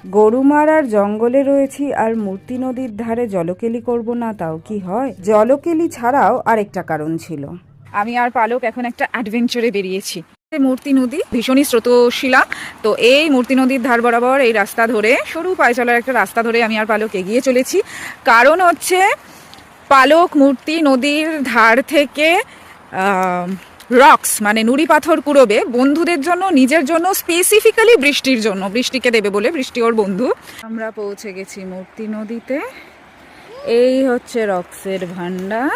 গরুমারার জঙ্গলে রয়েছি আর মূর্তি নদীর ধারে জলকেলি করব না তাও কি হয়? জলকেলি ছাড়াও আরেকটা কারণ ছিল। আমি আর পালক এখন একটা অ্যাডভেঞ্চারে বেরিয়েছি। মূর্তি নদী ভীষণই স্রোতশীলা, তো এই মূর্তি নদীর ধার বরাবর এই রাস্তা ধরে, সরু পায়ে চলার একটা রাস্তা ধরে আমি আর পালক এগিয়ে চলেছি। কারণ হচ্ছে পালক মূর্তি নদীর ধার থেকে রক্স মানে নুড়ি পাথর কুড়োবে বন্ধুদের জন্য, নিজের জন্য, স্পেসিফিক্যালি বৃষ্টির জন্য, বৃষ্টিকে দেবে বলে, বৃষ্টি ওর বন্ধু। আমরা পৌঁছে গেছি মূর্তি নদীতে। এই হচ্ছে রক্সের ভান্ডার,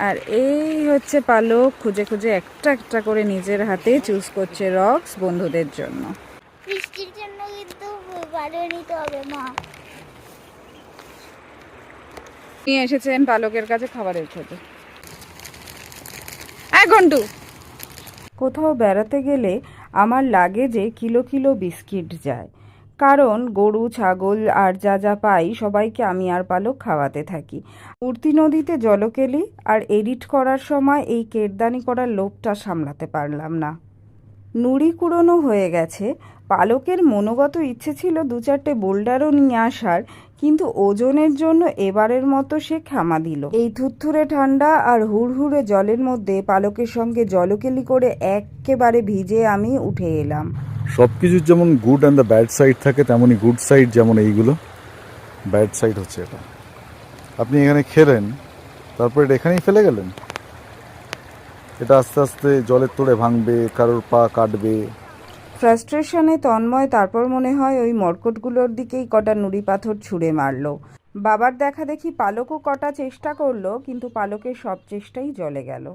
আর এই হচ্ছে পালক খুঁজে খুঁজে একটা একটা করে নিজের হাতে চুজ করছে রক্স বন্ধুদের জন্য। বৃষ্টির জন্য কিন্তু ভালো নিতে হবে মা। নিয়ে এসেছেন পালকের কাছে খাবারের খোঁজে। এক ঘন্টু কোথাও বেড়াতে গেলে আমার লাগেজে কিলো কিলো বিস্কিট যায়, কারণ গরু ছাগল আর যা যা পাই সবাইকে আমি আর পালক খাওয়াতে থাকি। মূর্তি নদীতে জলকেলি আর এডিট করার সময় এই কেরদানি করার লোভটা সামলাতে পারলাম না। নুড়ি কুড়োনো হয়ে গেছে। পালকের মনোগত ইচ্ছে ছিল 2-4টে বোল্ডারও নিয়ে আসার, কিন্তু ওজনের জন্য এবারের মতো সে ক্ষমা দিল। এই থুরথুরে ঠান্ডা আর হুড়হুড়ে জলের মধ্যে পালকের সঙ্গে জলকেলি করে একেবারে ভিজে আমি উঠে এলাম। সব কিছুর যেমন good and the bad side থাকে, তেমনই গুড সাইড যেমন এইগুলো, ব্যাড সাইড হচ্ছে এটা। আপনি এখানে খেলেন, তারপর এটা এখানেই ফেলে গেলেন। এটা আস্তে আস্তে জলের তোড়ে ভাঙবে, কারোর পা কাটবে। ফ্রাস্ট্রেশনে তন্ময় তারপর মনে হয় ওই মর্কটগুলোর দিকেই কটা নুড়ি পাথর ছুঁড়ে মারল। বাবার দেখা দেখি পালকও কটা চেষ্টা করলো, কিন্তু পালকের সব চেষ্টাই জলে গেল।